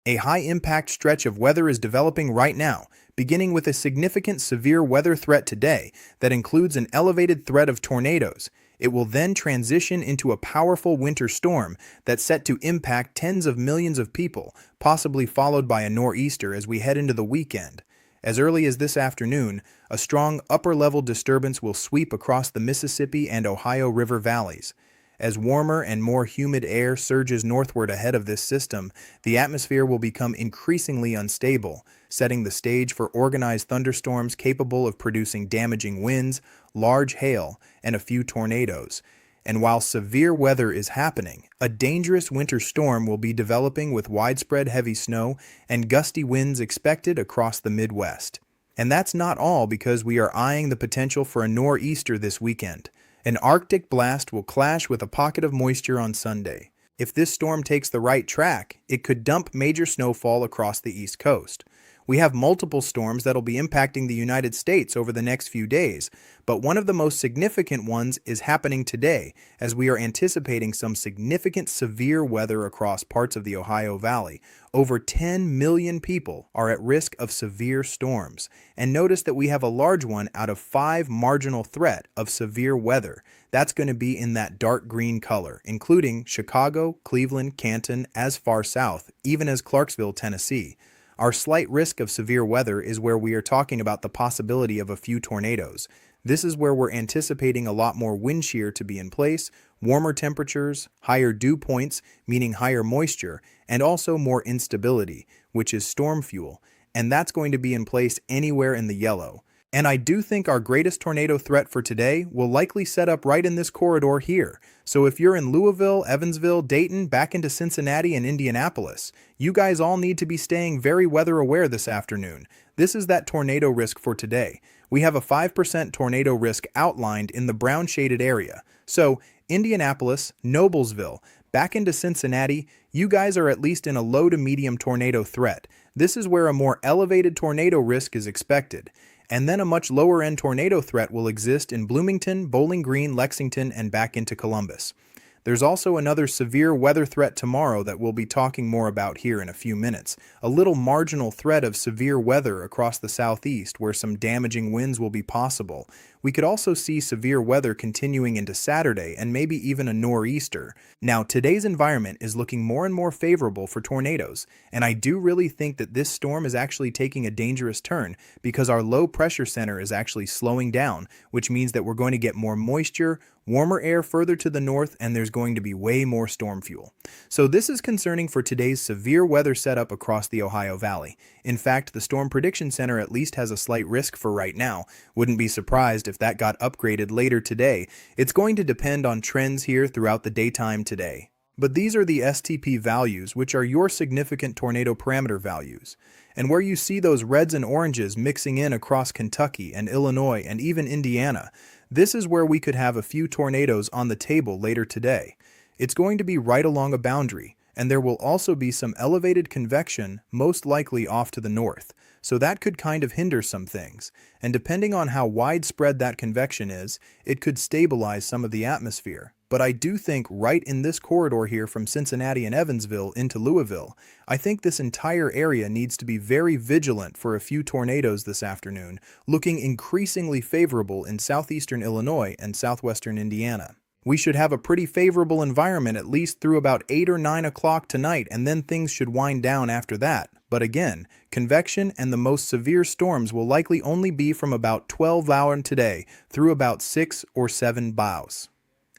A high-impact stretch of weather is developing right now, beginning with a significant severe weather threat today that includes an elevated threat of tornadoes. It will then transition into a powerful winter storm that's set to impact tens of millions of people, possibly followed by a nor'easter as we head into the weekend. As early as this afternoon, a strong upper-level disturbance will sweep across the Mississippi and Ohio River valleys. As warmer and more humid air surges northward ahead of this system, the atmosphere will become increasingly unstable, setting the stage for organized thunderstorms capable of producing damaging winds, large hail, and a few tornadoes. And while severe weather is happening, a dangerous winter storm will be developing with widespread heavy snow and gusty winds expected across the Midwest. And that's not all, because we are eyeing the potential for a nor'easter this weekend. An Arctic blast will clash with a pocket of moisture on Sunday. If this storm takes the right track, it could dump major snowfall across the East Coast. We have multiple storms that'll be impacting the United States over the next few days, but one of the most significant ones is happening today, as we are anticipating some significant severe weather across parts of the Ohio Valley. Over 10 million people are at risk of severe storms, and notice that we have a large one out of 5 marginal threat of severe weather. That's going to be in that dark green color, including Chicago, Cleveland, Canton, as far south, even as Clarksville, Tennessee. Our slight risk of severe weather is where we are talking about the possibility of a few tornadoes. This is where we're anticipating a lot more wind shear to be in place, warmer temperatures, higher dew points, meaning higher moisture, and also more instability, which is storm fuel, and that's going to be in place anywhere in the yellow. And I do think our greatest tornado threat for today will likely set up right in this corridor here. So if you're in Louisville, Evansville, Dayton, back into Cincinnati and Indianapolis, you guys all need to be staying very weather aware this afternoon. This is that tornado risk for today. We have a 5% tornado risk outlined in the brown shaded area. So Indianapolis, Noblesville, back into Cincinnati, you guys are at least in a low to medium tornado threat. This is where a more elevated tornado risk is expected. And then a much lower-end tornado threat will exist in Bloomington, Bowling Green, Lexington, and back into Columbus. There's also another severe weather threat tomorrow that we'll be talking more about here in a few minutes. A little marginal threat of severe weather across the southeast where some damaging winds will be possible. We could also see severe weather continuing into Saturday and maybe even a nor'easter. Now, today's environment is looking more and more favorable for tornadoes, and I do really think that this storm is actually taking a dangerous turn because our low pressure center is actually slowing down, which means that we're going to get more moisture, warmer air further to the north, and there's going to be way more storm fuel. So this is concerning for today's severe weather setup across the Ohio Valley. In fact, the Storm Prediction Center at least has a slight risk for right now. Wouldn't be surprised if that got upgraded later today. It's going to depend on trends here throughout the daytime today. But these are the STP values, which are your significant tornado parameter values. And where you see those reds and oranges mixing in across Kentucky and Illinois and even Indiana, this is where we could have a few tornadoes on the table later today. It's going to be right along a boundary, and there will also be some elevated convection, most likely off to the north. So that could kind of hinder some things. And depending on how widespread that convection is, it could stabilize some of the atmosphere. But I do think right in this corridor here from Cincinnati and Evansville into Louisville, I think this entire area needs to be very vigilant for a few tornadoes this afternoon, looking increasingly favorable in southeastern Illinois and southwestern Indiana. We should have a pretty favorable environment at least through about 8 or 9 o'clock tonight, and then things should wind down after that. But again, convection and the most severe storms will likely only be from about 12 hours today through about 6 or 7 bows.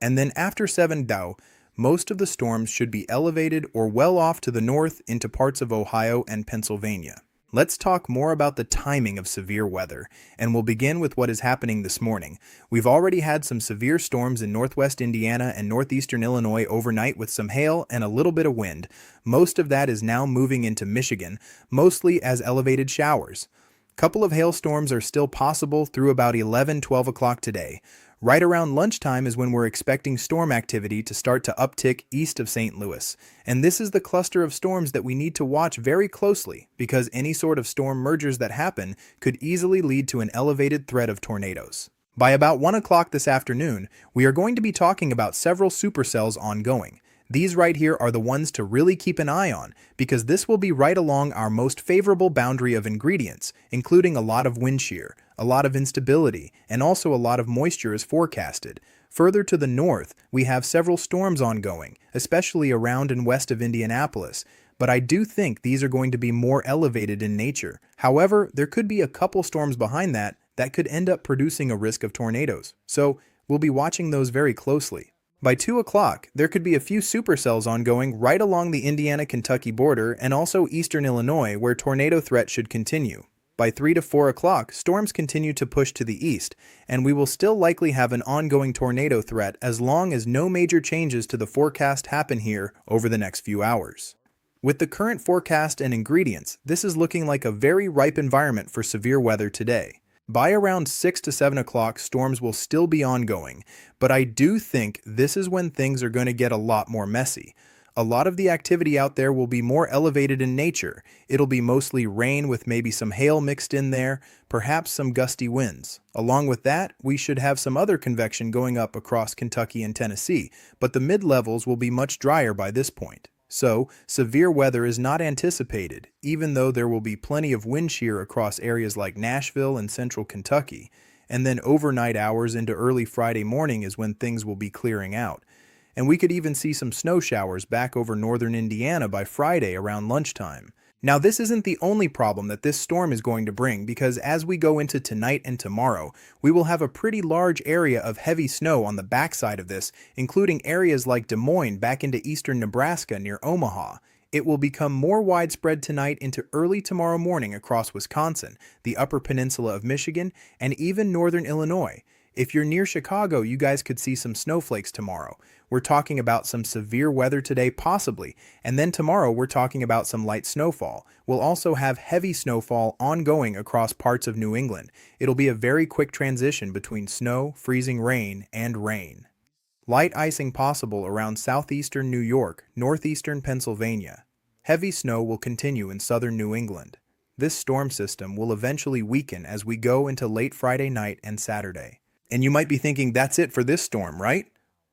And then after 7 bow, most of the storms should be elevated or well off to the north into parts of Ohio and Pennsylvania. Let's talk more about the timing of severe weather, and we'll begin with what is happening this morning. We've already had some severe storms in northwest Indiana and northeastern Illinois overnight with some hail and a little bit of wind. Most of that is now moving into Michigan, mostly as elevated showers. A couple of hailstorms are still possible through about 11-12 o'clock today. Right around lunchtime is when we're expecting storm activity to start to uptick east of St. Louis. And this is the cluster of storms that we need to watch very closely because any sort of storm mergers that happen could easily lead to an elevated threat of tornadoes. By about 1 o'clock this afternoon, we are going to be talking about several supercells ongoing. These right here are the ones to really keep an eye on, because this will be right along our most favorable boundary of ingredients, including a lot of wind shear, a lot of instability, and also a lot of moisture is forecasted. Further to the north, we have several storms ongoing, especially around and west of Indianapolis, but I do think these are going to be more elevated in nature. However, there could be a couple storms behind that could end up producing a risk of tornadoes, so we'll be watching those very closely. By 2 o'clock, there could be a few supercells ongoing right along the Indiana-Kentucky border and also eastern Illinois, where tornado threat should continue. By 3 to 4 o'clock, storms continue to push to the east, and we will still likely have an ongoing tornado threat as long as no major changes to the forecast happen here over the next few hours. With the current forecast and ingredients, this is looking like a very ripe environment for severe weather today. By around 6 to 7 o'clock, storms will still be ongoing, but I do think this is when things are going to get a lot more messy. A lot of the activity out there will be more elevated in nature. It'll be mostly rain with maybe some hail mixed in there, perhaps some gusty winds. Along with that, we should have some other convection going up across Kentucky and Tennessee, but the mid-levels will be much drier by this point. So, severe weather is not anticipated, even though there will be plenty of wind shear across areas like Nashville and central Kentucky, and then overnight hours into early Friday morning is when things will be clearing out. And we could even see some snow showers back over northern Indiana by Friday around lunchtime. Now, this isn't the only problem that this storm is going to bring, because as we go into tonight and tomorrow, we will have a pretty large area of heavy snow on the backside of this, including areas like Des Moines back into eastern Nebraska near Omaha. It will become more widespread tonight into early tomorrow morning across Wisconsin, the Upper Peninsula of Michigan, and even northern Illinois. If you're near Chicago, you guys could see some snowflakes tomorrow. We're talking about some severe weather today possibly, and then tomorrow we're talking about some light snowfall. We'll also have heavy snowfall ongoing across parts of New England. It'll be a very quick transition between snow, freezing rain, and rain. Light icing possible around southeastern New York, northeastern Pennsylvania. Heavy snow will continue in southern New England. This storm system will eventually weaken as we go into late Friday night and Saturday. And you might be thinking, that's it for this storm, right?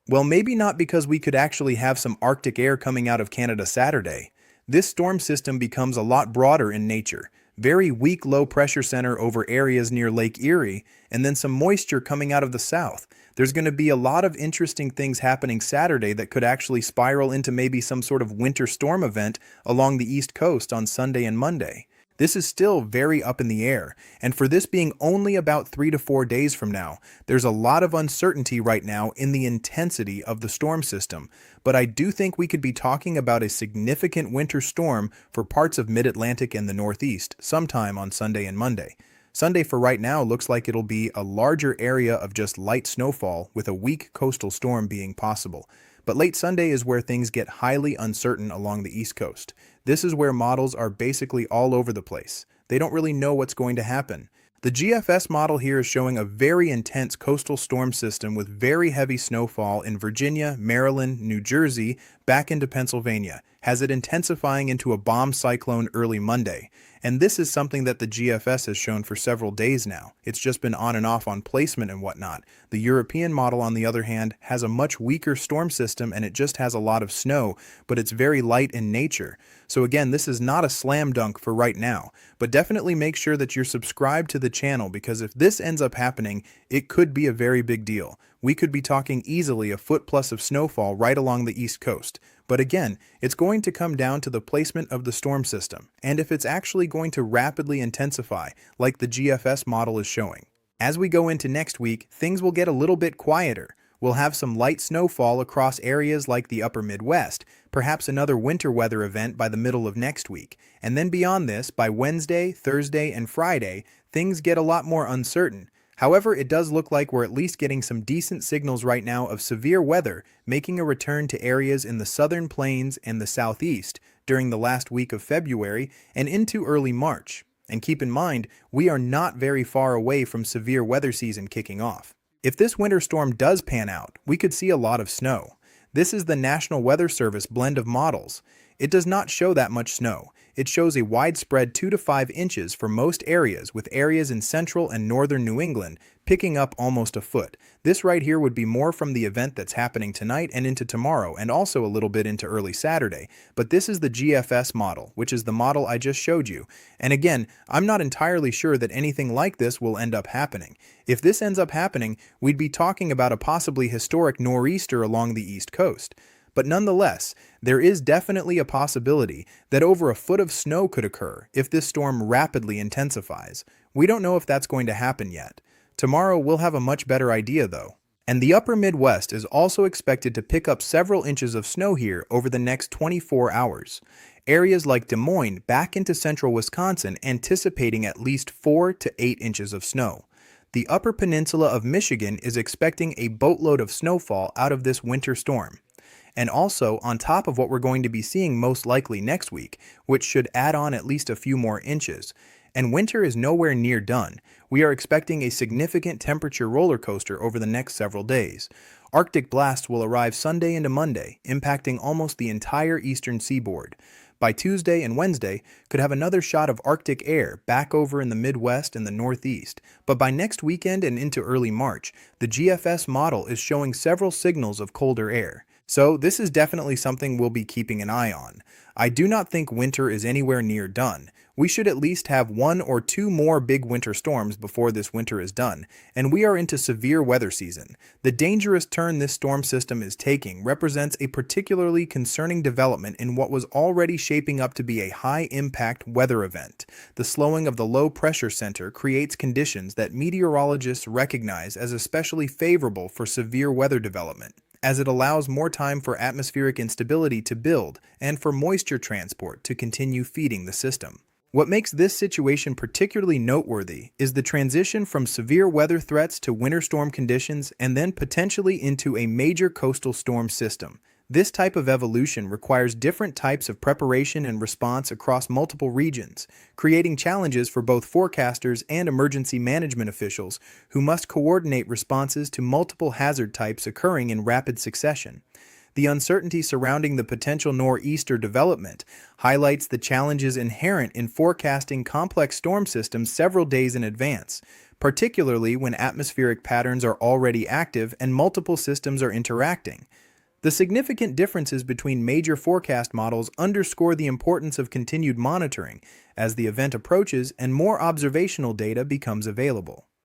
Well, maybe not, because we could actually have some Arctic air coming out of Canada Saturday. This storm system becomes a lot broader in nature. Very weak low pressure center over areas near Lake Erie, and then some moisture coming out of the south. There's going to be a lot of interesting things happening Saturday that could actually spiral into maybe some sort of winter storm event along the East Coast on Sunday and Monday. This is still very up in the air, and for this being only about 3 to 4 days from now, there's a lot of uncertainty right now in the intensity of the storm system, but I do think we could be talking about a significant winter storm for parts of mid-Atlantic and the Northeast sometime on Sunday and Monday. Sunday for right now looks like it'll be a larger area of just light snowfall with a weak coastal storm being possible. But late Sunday is where things get highly uncertain along the East Coast. This is where models are basically all over the place. They don't really know what's going to happen. The GFS model here is showing a very intense coastal storm system with very heavy snowfall in Virginia, Maryland, New Jersey, back into Pennsylvania, has it intensifying into a bomb cyclone early Monday. And this is something that the GFS has shown for several days now. It's just been on and off on placement and whatnot. The European model, on the other hand, has a much weaker storm system and it just has a lot of snow, but it's very light in nature. So again, this is not a slam dunk for right now, but definitely make sure that you're subscribed to the channel, because if this ends up happening, it could be a very big deal. We could be talking easily a foot plus of snowfall right along the East Coast. But again, it's going to come down to the placement of the storm system, and if it's actually going to rapidly intensify, like the GFS model is showing. As we go into next week, things will get a little bit quieter. We'll have some light snowfall across areas like the upper Midwest, perhaps another winter weather event by the middle of next week. And then beyond this, by Wednesday, Thursday, and Friday, things get a lot more uncertain. However, it does look like we're at least getting some decent signals right now of severe weather making a return to areas in the southern plains and the southeast during the last week of February and into early March. And keep in mind, we are not very far away from severe weather season kicking off. If this winter storm does pan out, we could see a lot of snow. This is the National Weather Service blend of models. It does not show that much snow. it shows a widespread 2 to 5 inches for most areas, with areas in central and northern New England picking up almost a foot. This right here would be more from the event that's happening tonight and into tomorrow, and also a little bit into early Saturday. But this is the GFS model, which is the model I just showed you. And again, I'm not entirely sure that anything like this will end up happening. If this ends up happening, we'd be talking about a possibly historic nor'easter along the East Coast. But nonetheless, there is definitely a possibility that over a foot of snow could occur if this storm rapidly intensifies. We don't know if that's going to happen yet. Tomorrow we'll have a much better idea though. And the upper Midwest is also expected to pick up several inches of snow here over the next 24 hours. Areas like Des Moines back into central Wisconsin anticipating at least 4 to 8 inches of snow. The upper peninsula of Michigan is expecting a boatload of snowfall out of this winter storm. And also on top of what we're going to be seeing most likely next week, which should add on at least a few more inches. And winter is nowhere near done. We are expecting a significant temperature roller coaster over the next several days. Arctic blasts will arrive Sunday into Monday, impacting almost the entire eastern seaboard. By Tuesday and Wednesday, could have another shot of Arctic air back over in the Midwest and the Northeast. But by next weekend and into early March, the GFS model is showing several signals of colder air. So this is definitely something we'll be keeping an eye on. I do not think winter is anywhere near done. We should at least have 1 or 2 more big winter storms before this winter is done, and we are into severe weather season. The dangerous turn this storm system is taking represents a particularly concerning development in what was already shaping up to be a high-impact weather event. The slowing of the low-pressure center creates conditions that meteorologists recognize as especially favorable for severe weather development, as it allows more time for atmospheric instability to build and for moisture transport to continue feeding the system. What makes this situation particularly noteworthy is the transition from severe weather threats to winter storm conditions and then potentially into a major coastal storm system. This type of evolution requires different types of preparation and response across multiple regions, creating challenges for both forecasters and emergency management officials who must coordinate responses to multiple hazard types occurring in rapid succession. The uncertainty surrounding the potential nor'easter development highlights the challenges inherent in forecasting complex storm systems several days in advance, particularly when atmospheric patterns are already active and multiple systems are interacting. The significant differences between major forecast models underscore the importance of continued monitoring as the event approaches and more observational data becomes available.